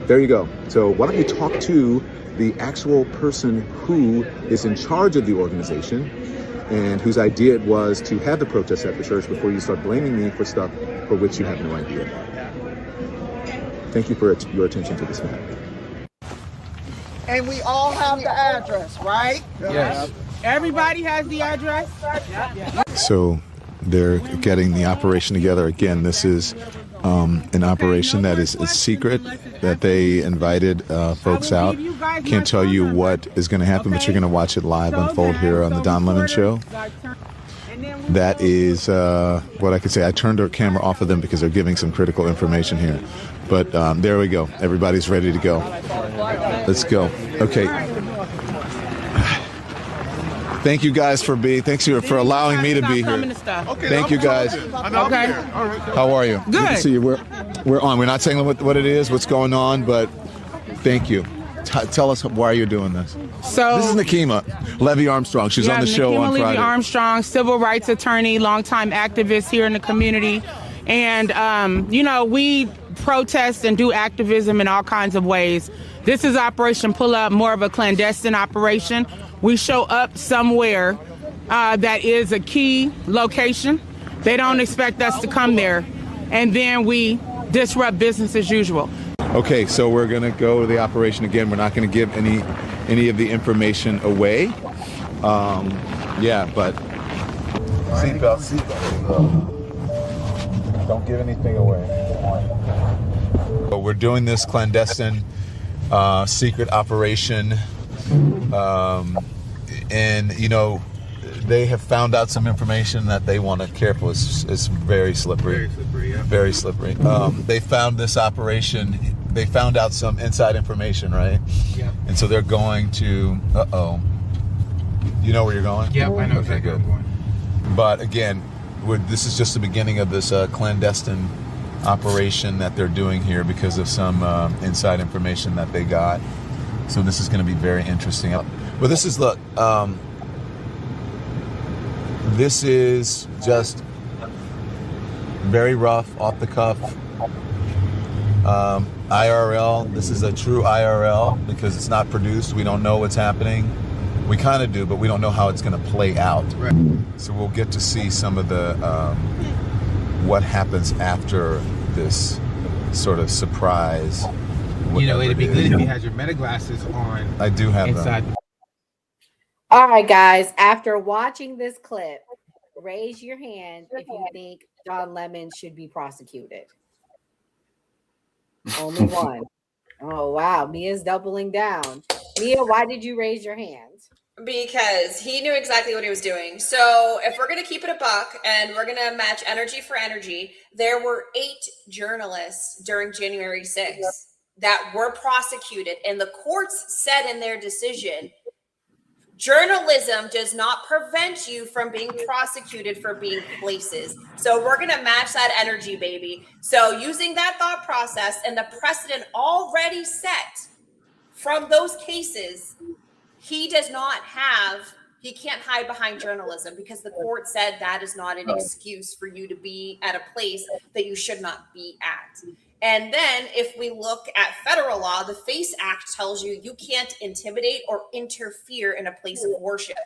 there you go. So why don't you talk to the actual person who is in charge of the organization and whose idea it was to have the protest at the church before you start blaming me for stuff for which you have no idea. Thank you for your attention to this matter. And we all have the address, right? Yes. Everybody has the address? So they're getting the operation together. Again, this is an operation that is a secret, that they invited folks out. Can't tell you what is going to happen, but you're going to watch it live unfold here on the Don Lemon Show. That is what I could say. I turned our camera off of them because they're giving some critical information here. But there we go. Everybody's ready to go. Let's go. Okay. Thank you guys thanks for allowing me to be here. Thank you guys. Okay. How are you? Good. To see you. We're on. We're not saying what it is, what's going on, but thank you. Tell us why you're doing this. So this is Nakima Levy Armstrong. She's on the show Nakima on Friday. Levy Armstrong, civil rights attorney, longtime activist here in the community. And, we protest and do activism in all kinds of ways. This is Operation Pull Up, more of a clandestine operation. We show up somewhere that is a key location. They don't expect us to come there. And then we disrupt business as usual. Okay, so we're going to go to the operation again. We're not going to give any of the information away. Yeah, but seatbelt. Don't give anything away. But we're doing this clandestine secret operation. And, they have found out some information that they want to careful. It's very slippery. Very slippery. They found this operation. They found out some inside information, right? Yeah. And so they're going to, you know where you're going? Yeah, I know. Okay, good. But again, this is just the beginning of this clandestine operation that they're doing here because of some inside information that they got. So this is going to be very interesting. But this is, look, this is just very rough, off the cuff. IRL, this is a true IRL because it's not produced. We don't know what's happening. We kind of do, but we don't know how it's going to play out. Right. So we'll get to see some of the, what happens after this sort of surprise. It'd be good if you had your meta glasses on. I do have inside. them. All right, guys. After watching this clip, raise your hand if you think Don Lemon should be prosecuted. Only one. Oh, wow. Mia's doubling down. Mia, why did you raise your hand? Because he knew exactly what he was doing. So if we're going to keep it a buck and we're going to match energy for energy, there were 8 journalists during January 6th that were prosecuted. And the courts said in their decision, journalism does not prevent you from being prosecuted for being places. So we're going to match that energy, baby. So using that thought process and the precedent already set from those cases, he can't hide behind journalism because the court said that is not an excuse for you to be at a place that you should not be at. And then if we look at federal law, the FACE Act tells you you can't intimidate or interfere in a place of worship.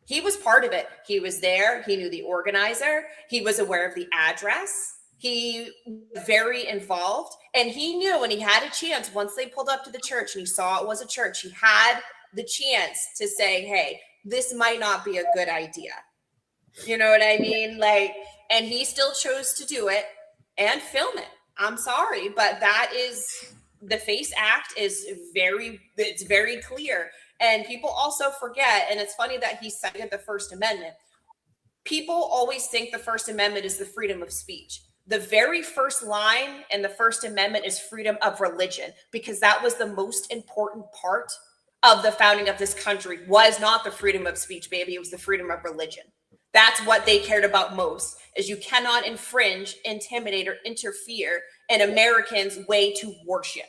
He was part of it. He was there. He knew the organizer. He was aware of the address. He was very involved. And he knew when he had a chance, once they pulled up to the church and he saw it was a church, he had the chance to say, hey, this might not be a good idea. You know what I mean? And he still chose to do it and film it. I'm sorry, but that is the FACE Act it's very clear. And people also forget, and it's funny that he cited the First Amendment. People always think the First Amendment is the freedom of speech. The very first line in the First Amendment is freedom of religion, because that was the most important part of the founding of this country was not the freedom of speech, baby. It was the freedom of religion. That's what they cared about most, is you cannot infringe, intimidate, or interfere in Americans' way to worship.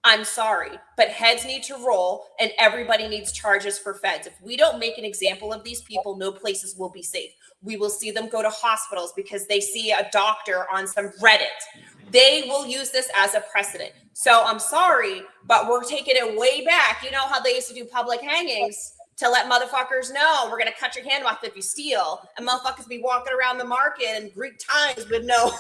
I'm sorry, but heads need to roll and everybody needs charges for feds. If we don't make an example of these people, no places will be safe. We will see them go to hospitals because they see a doctor on some Reddit. They will use this as a precedent. So I'm sorry, but we're taking it way back. You know how they used to do public hangings to let motherfuckers know we're going to cut your hand off if you steal, and motherfuckers be walking around the market in Greek times with no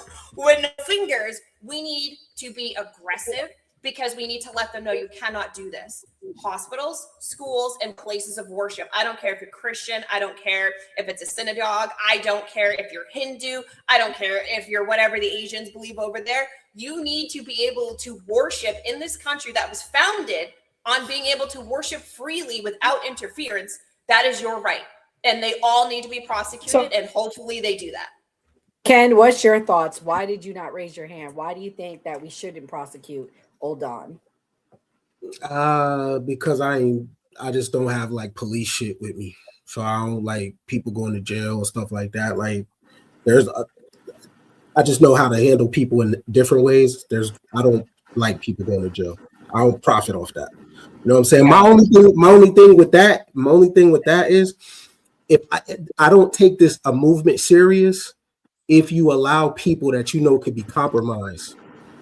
fingers. We need to be aggressive because we need to let them know you cannot do this. Hospitals, schools, and places of worship. I don't care if you're Christian. I don't care if it's a synagogue. I don't care if you're Hindu. I don't care if you're whatever the Asians believe over there. You need to be able to worship in this country that was founded on being able to worship freely without interference. That is your right. And they all need to be prosecuted, and hopefully they do that. Ken, what's your thoughts? Why did you not raise your hand? Why do you think that we shouldn't prosecute Old Don? Because I just don't have like police shit with me. So I don't like people going to jail and stuff like that. Like I just know how to handle people in different ways. I don't like people going to jail. I don't profit off that. You know what I'm saying? My only thing with that is if I don't take this a movement serious if you allow people that you know could be compromised.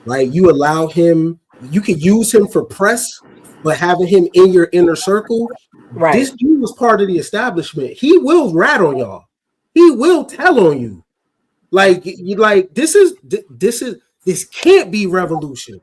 Right? You allow him, you could use him for press, but having him in your inner circle, right? This dude was part of the establishment. He will rat on y'all. He will tell on you. This can't be revolution.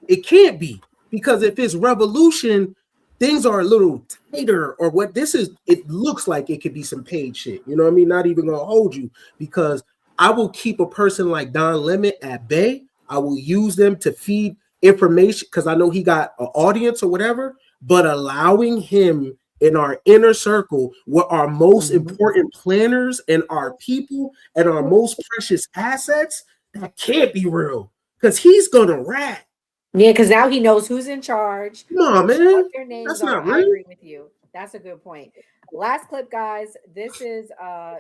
It can't be, because if it's revolution, things are a little tighter, or what this is, it looks like it could be some paid shit. You know what I mean? Not even gonna hold you, because I will keep a person like Don Lemon at bay. I will use them to feed information because I know he got an audience or whatever, but allowing him in our inner circle, what our most important planners and our people and our most precious assets, that can't be real, because he's gonna rat. Yeah, because now he knows who's in charge. No, man, what their names that's are. not I real. agree with you. That's a good point. Last clip, guys. This is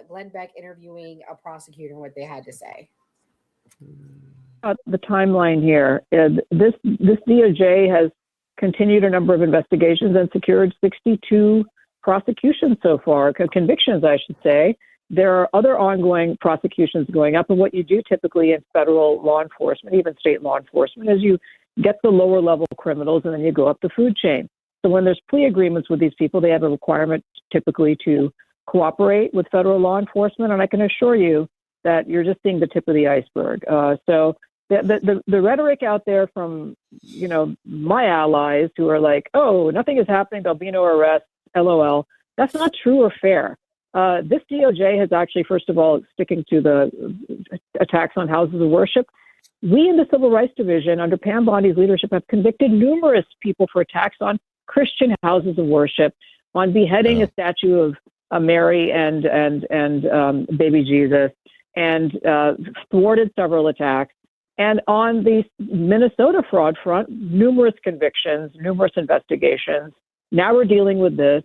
Glenn Beck interviewing a prosecutor and what they had to say. The timeline here. This DOJ has continued a number of investigations and secured 62 prosecutions so far, convictions, I should say. There are other ongoing prosecutions going up, and what you do typically in federal law enforcement, even state law enforcement, is you get the lower level criminals and then you go up the food chain. So when there's plea agreements with these people, they have a requirement typically to cooperate with federal law enforcement, and I can assure you that you're just seeing the tip of the iceberg. So the rhetoric out there from, my allies who are like, oh, nothing is happening, there'll be no arrests, LOL, that's not true or fair. This DOJ has actually, first of all, sticking to the attacks on houses of worship. We in the Civil Rights Division, under Pam Bondi's leadership, have convicted numerous people for attacks on Christian houses of worship, on beheading a statue of Mary and baby Jesus, and thwarted several attacks. And on the Minnesota fraud front, numerous convictions, numerous investigations. Now we're dealing with this.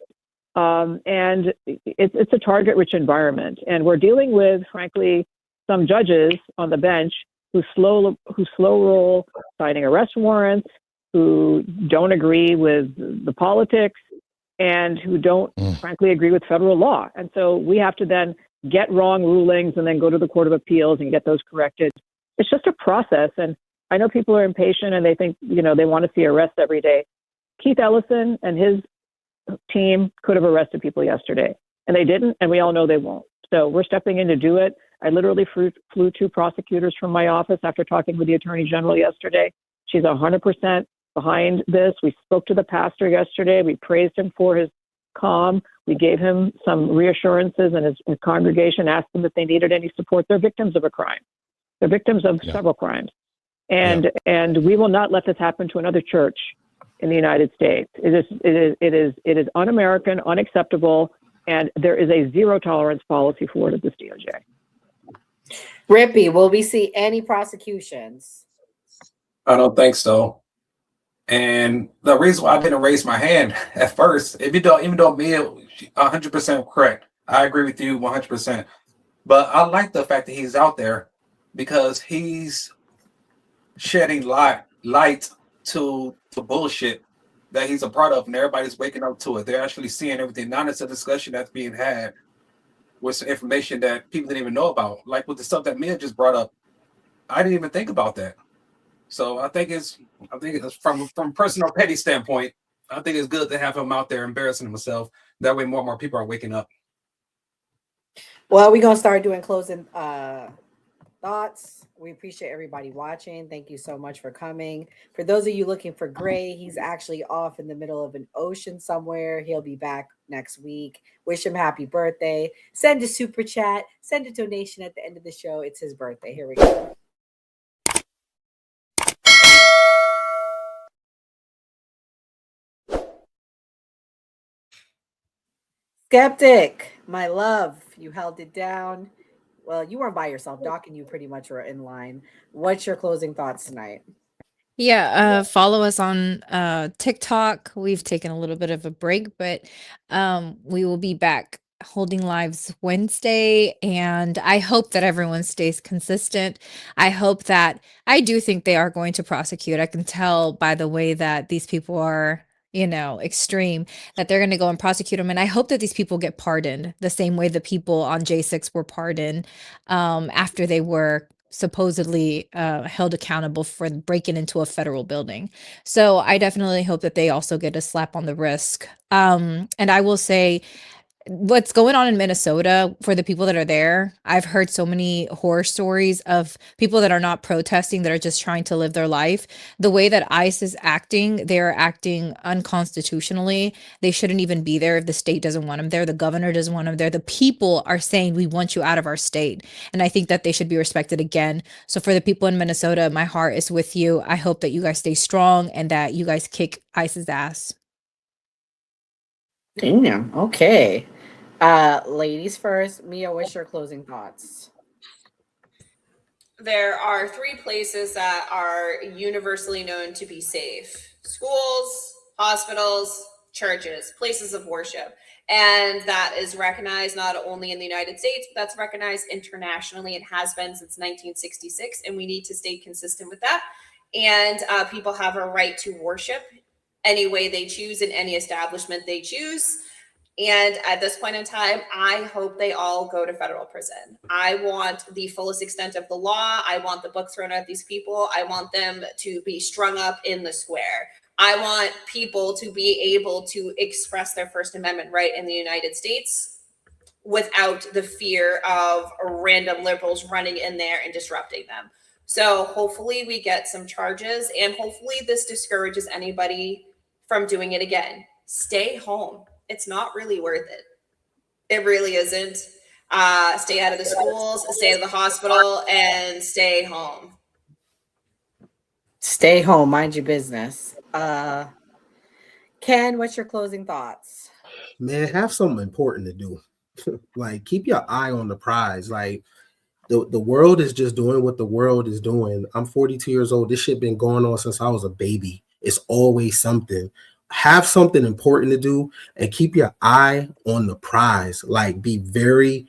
And it's a target-rich environment. And we're dealing with, frankly, some judges on the bench who slow roll signing arrest warrants, who don't agree with the politics, and who don't, frankly, agree with federal law. And so we have to then get wrong rulings and then go to the Court of Appeals and get those corrected. It's just a process. And I know people are impatient and they think, they want to see arrests every day. Keith Ellison and his team could have arrested people yesterday, and they didn't, and we all know they won't. So we're stepping in to do it. I literally flew 2 prosecutors from my office after talking with the Attorney General yesterday. She's 100% behind this. We spoke to the pastor yesterday. We praised him for his calm. We gave him some reassurances, and his congregation asked them if they needed any support. They're victims of a crime. They're victims of several crimes. And we will not let this happen to another church in the United States. It is un-American, unacceptable, and there is a zero tolerance policy for it at this DOJ. Rippy, will we see any prosecutions? I don't think so. And the reason why I didn't raise my hand at first, even though Mia 100% correct, I agree with you 100%. But I like the fact that he's out there because he's shedding light to the bullshit that he's a part of, and everybody's waking up to it. They're actually seeing everything. Now it's a discussion that's being had with some information that people didn't even know about, like with the stuff that Mia just brought up. I didn't even think about that. So I think it's from personal petty standpoint, I think it's good to have him out there embarrassing himself. That way, more and more people are waking up. Well, we're gonna start doing closing thoughts. We appreciate everybody watching. Thank you so much for coming. For those of you looking for Gray, he's actually off in the middle of an ocean somewhere. He'll be back next week. Wish him happy birthday. Send a super chat. Send a donation at the end of the show. It's his birthday. Here we go. Skeptic, my love, you held it down. Well, you weren't by yourself. Doc and you pretty much were in line. What's your closing thoughts tonight? Yeah, follow us on TikTok. We've taken a little bit of a break, but we will be back holding lives Wednesday, and I hope that everyone stays consistent. I hope that I do think they are going to prosecute. I can tell by the way that these people are, extreme, that they're going to go and prosecute them. And I hope that these people get pardoned the same way the people on J6 were pardoned after they were supposedly held accountable for breaking into a federal building. So I definitely hope that they also get a slap on the wrist. And I will say, what's going on in Minnesota for the people that are there, I've heard so many horror stories of people that are not protesting, that are just trying to live their life. The way that ICE is acting, they're acting unconstitutionally. They shouldn't even be there if the state doesn't want them there. The governor doesn't want them there. The people are saying, we want you out of our state. And I think that they should be respected again. So for the people in Minnesota, my heart is with you. I hope that you guys stay strong and that you guys kick ICE's ass. Damn. Okay. Ladies first. Mia, what's your closing thoughts? There are 3 places that are universally known to be safe: schools, hospitals, churches, places of worship. And that is recognized not only in the United States, but that's recognized internationally. It has been since 1966, and we need to stay consistent with that. And people have a right to worship any way they choose in any establishment they choose. And at this point in time, I hope they all go to federal prison. I want the fullest extent of the law. I want the book thrown at these people. I want them to be strung up in the square. I want people to be able to express their First Amendment right in the United States without the fear of random liberals running in there and disrupting them. So hopefully we get some charges, and hopefully this discourages anybody from doing it again. Stay home. It's not really worth it. It really isn't. Stay out of the schools, stay out of the hospital, and stay home. Stay home, mind your business. Ken, what's your closing thoughts? Man, have something important to do. Like, keep your eye on the prize. Like, the world is just doing what the world is doing. I'm 42 years old. This shit been going on since I was a baby. It's always something. Have something important to do and keep your eye on the prize. Like, be very,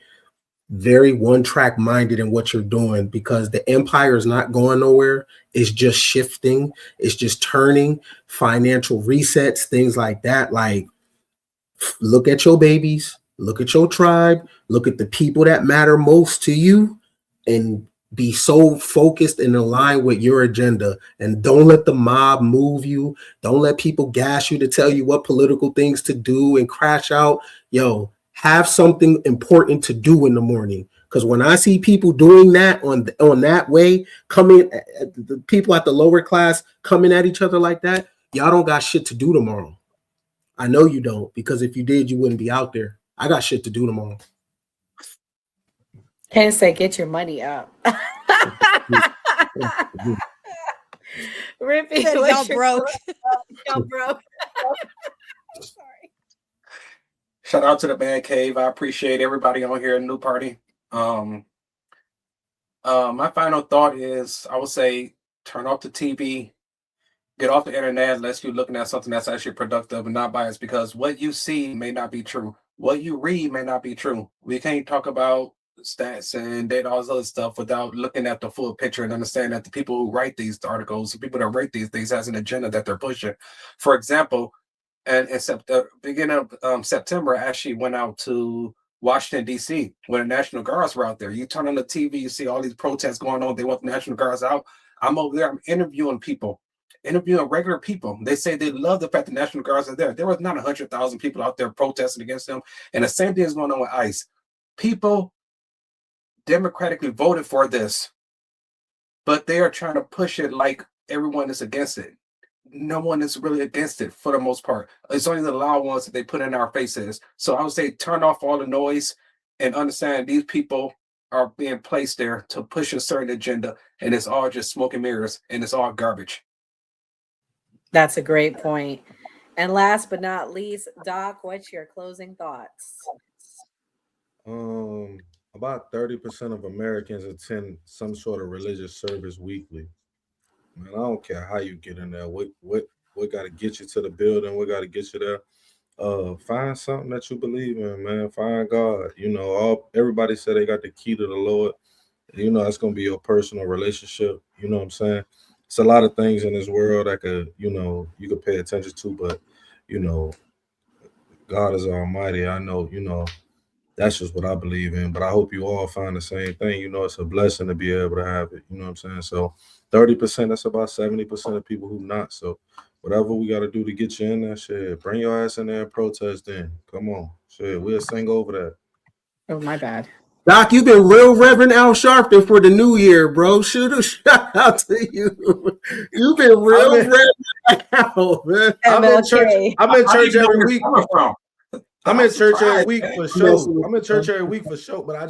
very one-track minded in what you're doing, because the empire is not going nowhere. It's just shifting. It's just turning. Financial resets, things like that. Like, look at your babies, look at your tribe, look at the people that matter most to you, and be so focused and aligned with your agenda. And don't let the mob move you. Don't let people gas you to tell you what political things to do and crash out. Yo, have something important to do in the morning. Because when I see people doing that on that way, coming, the people at the lower class coming at each other like that, y'all don't got shit to do tomorrow. I know you don't, because if you did, you wouldn't be out there. I got shit to do tomorrow. Ken say, get your money up. Rippy, Y'all broke. Y'all broke. Sorry. Shout out to the Man Cave. I appreciate everybody on here in New Party. My final thought is, I would say, turn off the TV, get off the internet unless you're looking at something that's actually productive and not biased, because what you see may not be true. What you read may not be true. We can't talk about stats and data, all this other stuff without looking at the full picture and understanding that the people who write these articles, the people that write these things has an agenda that they're pushing. For example, and in beginning of September, I actually went out to Washington, D.C., when the National Guards were out there. You turn on the TV, you see all these protests going on. They want the National Guards out. I'm over there, I'm interviewing people, interviewing regular people. They say they love the fact the National Guards are there. There was not 100,000 people out there protesting against them. And the same thing is going on with ICE. People democratically voted for this, but they are trying to push it like everyone is against it. No one is really against it for the most part. It's only the loud ones that they put in our faces. So I would say turn off all the noise and understand these people are being placed there to push a certain agenda, and it's all just smoke and mirrors, and it's all garbage. That's a great point. And last but not least, Doc, what's your closing thoughts? About 30% of Americans attend some sort of religious service weekly. Man, I don't care how you get in there. What got to get you to the building? What got to get you there? Find something that you believe in, man. Find God. You know, everybody said they got the key to the Lord. You know, that's gonna be your personal relationship. You know what I'm saying? It's a lot of things in this world that could, you could pay attention to, but God is almighty. I know, that's just what I believe in. But I hope you all find the same thing. It's a blessing to be able to have it. You know what I'm saying? So 30%, that's about 70% of people who not. So whatever we got to do to get you in there, shit, bring your ass in there and protest then. Come on. Shit, we'll sing over that. Oh, my bad. Doc, you've been real Reverend Al Sharpton for the new year, bro. Shoot a shout out to you. You've been real Reverend Al, man. I'm in church every week. I'm in church every week for sure. I'm in church every week for sure, but I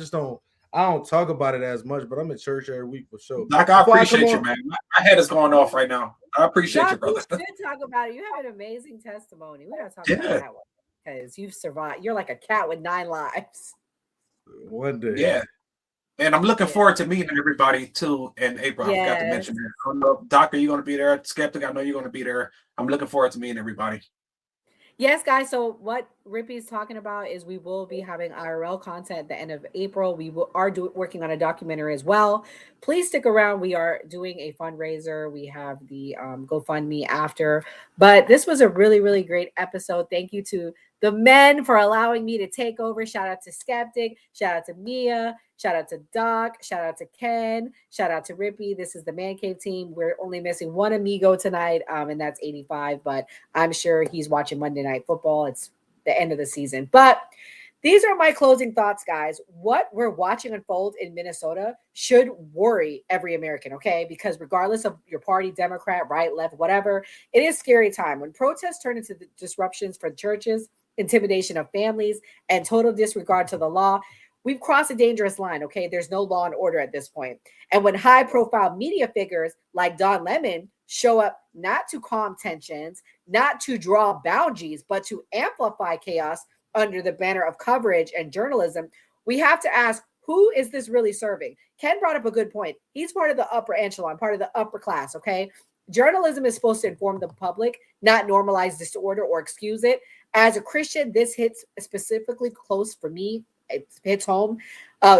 don't talk about it as much, but I'm in church every week for sure. Doc, I appreciate you, man. My head is going off right now. I appreciate Doc, you, brother. We should talk about it. You have an amazing testimony. We gotta talk about that one because you've survived. You're like a cat with 9 lives. One day. Yeah. And I'm looking forward to meeting everybody too in April. I forgot to mention that. I don't know, Doc, are you going to be there? Skeptic, I know you're going to be there. I'm looking forward to meeting everybody. Yes, guys. So what Rippy is talking about is we will be having IRL content at the end of April. We are working on a documentary as well. Please stick around. We are doing a fundraiser. We have the GoFundMe after. But this was a really, really great episode. Thank you to the men for allowing me to take over. Shout out to Skeptic. Shout out to Mia. Shout out to Doc. Shout out to Ken. Shout out to Rippy. This is the Man Cave team. We're only missing one amigo tonight, and that's 85. But I'm sure he's watching Monday Night Football. It's the end of the season. But these are my closing thoughts, guys. What we're watching unfold in Minnesota should worry every American, okay? Because regardless of your party, Democrat, right, left, whatever, it is a scary time. When protests turn into disruptions for churches, intimidation of families, and total disregard to the law, we've crossed a dangerous line, okay? There's no law and order at this point. And when high-profile media figures like Don Lemon show up not to calm tensions, not to draw boundaries, but to amplify chaos under the banner of coverage and journalism, we have to ask, who is this really serving? Ken brought up a good point. He's part of the upper echelon, part of the upper class, okay? Journalism is supposed to inform the public, not normalize disorder or excuse it. As a Christian, this hits specifically close for me. It hits home.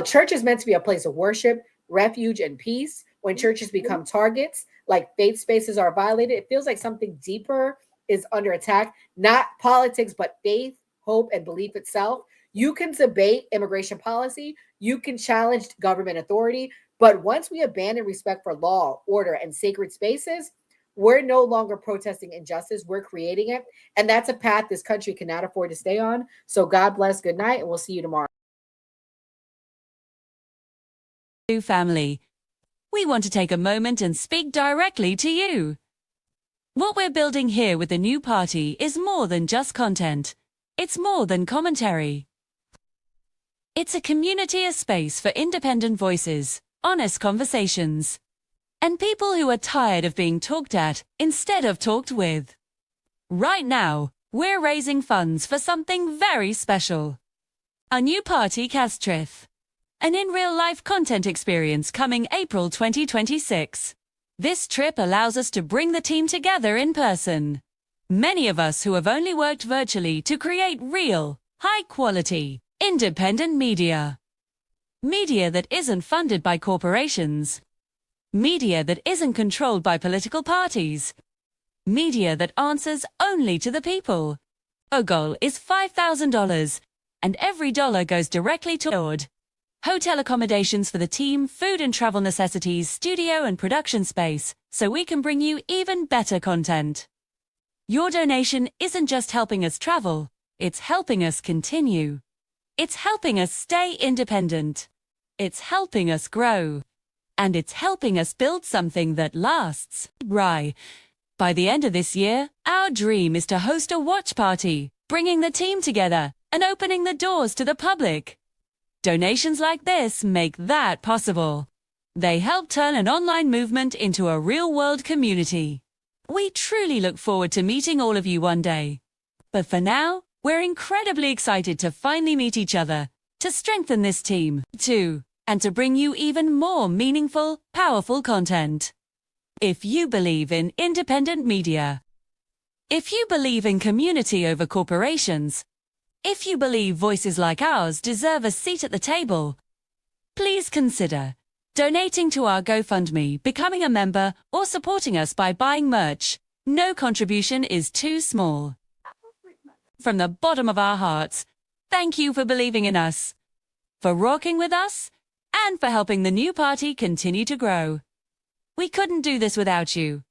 Church is meant to be a place of worship, refuge, and peace. When churches become targets, like faith spaces are violated, it feels like something deeper is under attack. Not politics, but faith, hope, and belief itself. You can debate immigration policy. You can challenge government authority. But once we abandon respect for law, order, and sacred spaces, we're no longer protesting injustice. We're creating it. And that's a path this country cannot afford to stay on. So God bless. Good night. And we'll see you tomorrow. Family, we want to take a moment and speak directly to you. What we're building here with the new party is more than just content. It's more than commentary. It's a community, a space for independent voices, honest conversations, and people who are tired of being talked at instead of talked with. Right now, we're raising funds for something very special. Our new party, Castrith. An in-real-life content experience coming April 2026. This trip allows us to bring the team together in person. Many of us who have only worked virtually to create real, high-quality, independent media. Media that isn't funded by corporations. Media that isn't controlled by political parties. Media that answers only to the people. Our goal is $5,000, and every dollar goes directly toward hotel accommodations for the team, food and travel necessities, studio and production space, so we can bring you even better content. Your donation isn't just helping us travel, it's helping us continue. It's helping us stay independent. It's helping us grow. And it's helping us build something that lasts. Right. By the end of this year, our dream is to host a watch party, bringing the team together and opening the doors to the public. Donations like this make that possible. They help turn an online movement into a real-world community. We truly look forward to meeting all of you one day. But for now, we're incredibly excited to finally meet each other, to strengthen this team, too, and to bring you even more meaningful, powerful content. If you believe in independent media, if you believe in community over corporations, if you believe voices like ours deserve a seat at the table, please consider donating to our GoFundMe, becoming a member, or supporting us by buying merch. No contribution is too small. From the bottom of our hearts, thank you for believing in us, for rocking with us, and for helping the new party continue to grow. We couldn't do this without you.